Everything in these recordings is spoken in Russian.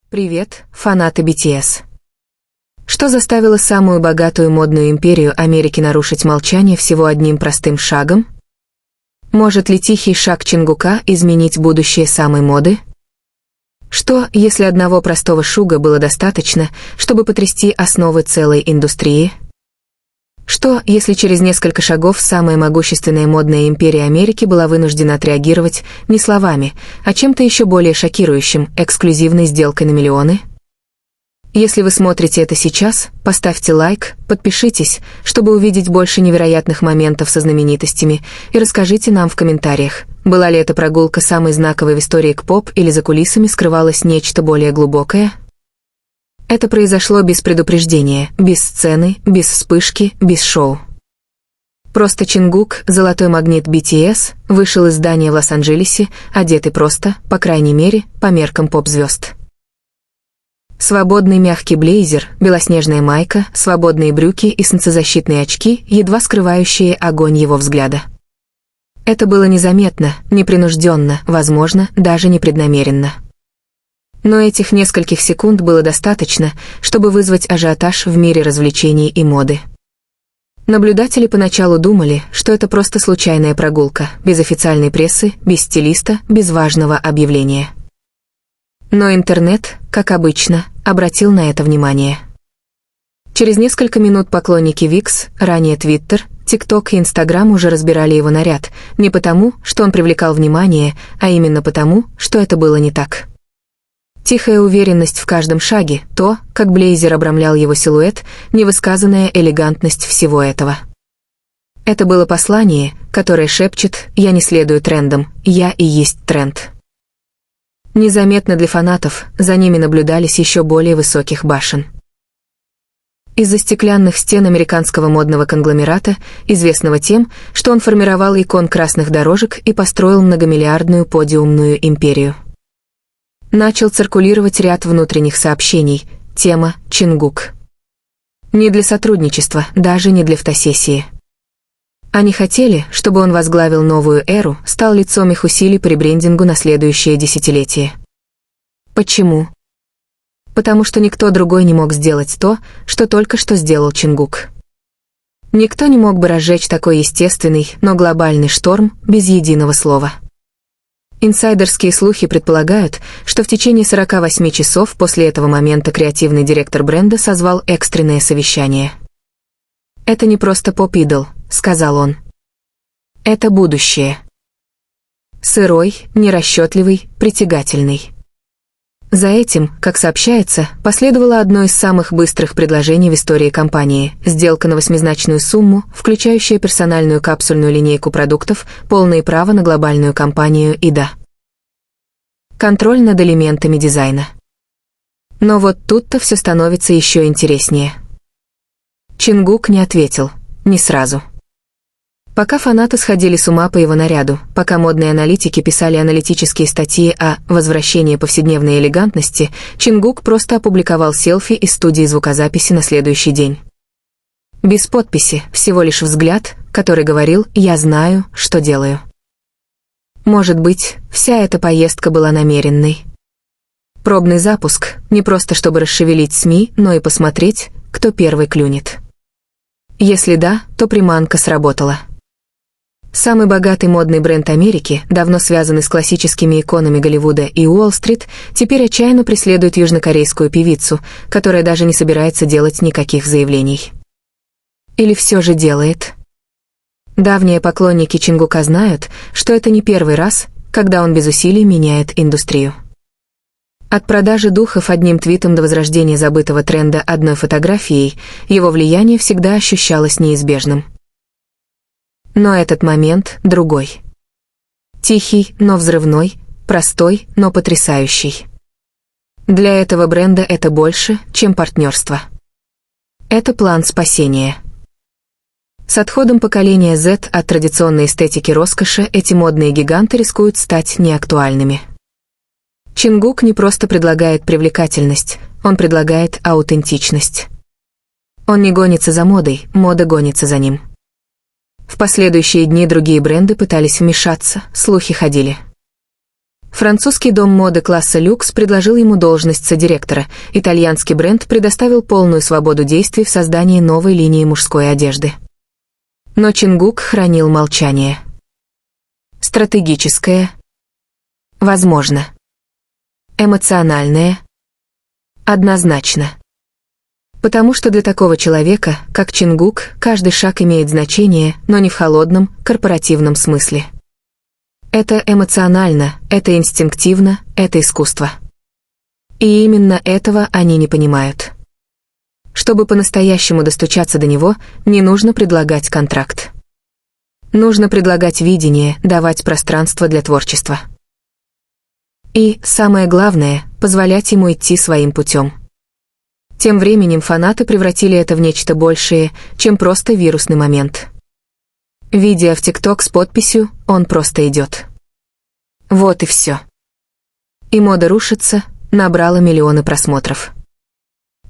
Привет, фанаты BTS. Что заставило самую богатую модную империю Америки нарушить молчание всего одним простым шагом? Может ли тихий шаг Чингука изменить будущее самой моды? Что, если одного простого шага было достаточно, чтобы потрясти основы целой индустрии? Что, если через несколько шагов самая могущественная модная империя Америки была вынуждена отреагировать не словами, а чем-то еще более шокирующим, эксклюзивной сделкой на миллионы? Если вы смотрите это сейчас, поставьте лайк, подпишитесь, чтобы увидеть больше невероятных моментов со знаменитостями, и расскажите нам в комментариях, была ли эта прогулка самой знаковой в истории К-поп или за кулисами скрывалось нечто более глубокое? Это произошло без предупреждения, без сцены, без вспышки, без шоу. Просто Чингук, золотой магнит BTS, вышел из здания в Лос-Анджелесе, одетый просто, по крайней мере, по меркам поп-звезд. Свободный мягкий блейзер, белоснежная майка, свободные брюки и солнцезащитные очки, едва скрывающие огонь его взгляда. Это было незаметно, непринужденно, возможно, даже непреднамеренно. Но этих нескольких секунд было достаточно, чтобы вызвать ажиотаж в мире развлечений и моды. Наблюдатели поначалу думали, что это просто случайная прогулка, без официальной прессы, без стилиста, без важного объявления. Но интернет, как обычно, обратил на это внимание. Через несколько минут поклонники Викс, ранее Twitter, TikTok и Instagram уже разбирали его наряд, не потому, что он привлекал внимание, а именно потому, что это было не так. Тихая уверенность в каждом шаге, то, как блейзер обрамлял его силуэт, невысказанная элегантность всего этого. Это было послание, которое шепчет «Я не следую трендам, я и есть тренд». Незаметно для фанатов, за ними наблюдались еще более высоких башен. Из-за стеклянных стен американского модного конгломерата, известного тем, что он формировал икон красных дорожек и построил многомиллиардную подиумную империю. Начал циркулировать ряд внутренних сообщений, тема «Чингук». Не для сотрудничества, даже не для фотосессии. Они хотели, чтобы он возглавил новую эру, стал лицом их усилий по ребрендингу на следующее десятилетие. Почему? Потому что никто другой не мог сделать то, что только что сделал Чингук. Никто не мог бы разжечь такой естественный, но глобальный шторм без единого слова. Инсайдерские слухи предполагают, что в течение 48 часов после этого момента креативный директор бренда созвал экстренное совещание. «Это не просто поп-идол», — сказал он. «Это будущее. Сырой, нерасчетливый, притягательный». За этим, как сообщается, последовало одно из самых быстрых предложений в истории компании – сделка на 8-значную сумму, включающая персональную капсульную линейку продуктов, полные права на глобальную компанию ИДА. Контроль над элементами дизайна. Но вот тут-то все становится еще интереснее. Чингук не ответил, не сразу. Пока фанаты сходили с ума по его наряду, пока модные аналитики писали аналитические статьи о «возвращении повседневной элегантности», Чингук просто опубликовал селфи из студии звукозаписи на следующий день. Без подписи, всего лишь взгляд, который говорил «я знаю, что делаю». Может быть, вся эта поездка была намеренной. Пробный запуск, не просто чтобы расшевелить СМИ, но и посмотреть, кто первый клюнет. Если да, то приманка сработала. Самый богатый модный бренд Америки, давно связанный с классическими иконами Голливуда и Уолл-стрит, теперь отчаянно преследует южнокорейскую певицу, которая даже не собирается делать никаких заявлений. Или все же делает? Давние поклонники Чингука знают, что это не первый раз, когда он без усилий меняет индустрию. От продажи духов одним твитом до возрождения забытого тренда одной фотографией, его влияние всегда ощущалось неизбежным. Но этот момент другой. Тихий, но взрывной, простой, но потрясающий. Для этого бренда это больше, чем партнерство. Это план спасения. С отходом поколения Z от традиционной эстетики роскоши эти модные гиганты рискуют стать неактуальными. Чингук не просто предлагает привлекательность, он предлагает аутентичность. Он не гонится за модой, мода гонится за ним. В последующие дни другие бренды пытались вмешаться, слухи ходили. Французский дом моды класса люкс предложил ему должность содиректора, итальянский бренд предоставил полную свободу действий в создании новой линии мужской одежды. Но Чингук хранил молчание. Стратегическое. Возможно. Эмоциональное. Однозначно. Потому что для такого человека, как Чингук, каждый шаг имеет значение, но не в холодном, корпоративном смысле. Это эмоционально, это инстинктивно, это искусство. И именно этого они не понимают. Чтобы по-настоящему достучаться до него, не нужно предлагать контракт. Нужно предлагать видение, давать пространство для творчества. И, самое главное, позволять ему идти своим путем. Тем временем фанаты превратили это в нечто большее, чем просто вирусный момент. Видео в ТикТок с подписью «Он просто идет». Вот и все. И мода рушится, набрала миллионы просмотров.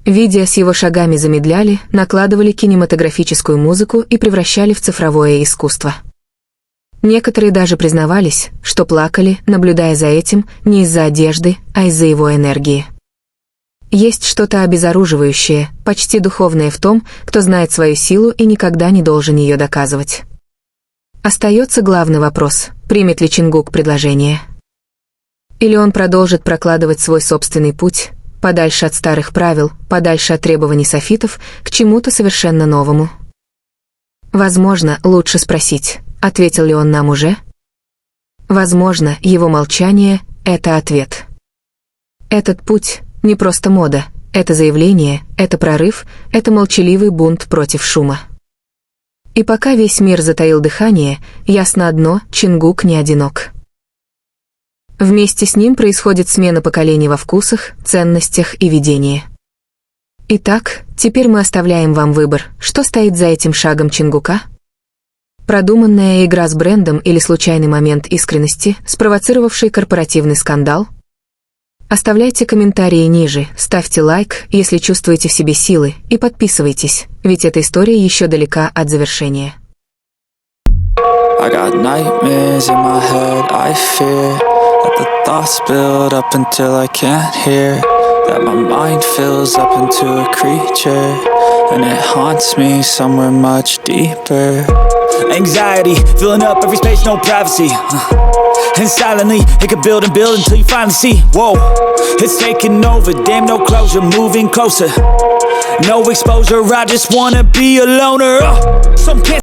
Видео с его шагами замедляли, накладывали кинематографическую музыку и превращали в цифровое искусство. Некоторые даже признавались, что плакали, наблюдая за этим, не из-за одежды, а из-за его энергии. Есть что-то обезоруживающее, почти духовное в том, кто знает свою силу и никогда не должен ее доказывать. Остается главный вопрос, примет ли Чингук предложение. Или он продолжит прокладывать свой собственный путь, подальше от старых правил, подальше от требований софитов, к чему-то совершенно новому. Возможно, лучше спросить, ответил ли он нам уже? Возможно, его молчание — это ответ. Этот путь — не просто мода, это заявление, это прорыв, это молчаливый бунт против шума. И пока весь мир затаил дыхание, ясно одно — Чингук не одинок. Вместе с ним происходит смена поколений во вкусах, ценностях и видении. Итак, теперь мы оставляем вам выбор, что стоит за этим шагом Чингука? Продуманная игра с брендом или случайный момент искренности, спровоцировавший корпоративный скандал? Оставляйте комментарии ниже, ставьте лайк, если чувствуете в себе силы, и подписывайтесь, ведь эта история еще далека от завершения. I got nightmares in my head, I fear that the thoughts build up until I can't hear, that my mind fills up into a creature, and it haunts me somewhere much deeper. Anxiety, filling up every space, no privacy, and silently, it can build and build until you finally see, whoa, it's taking over, damn no closure, moving closer, no exposure, I just wanna be a loner, some can't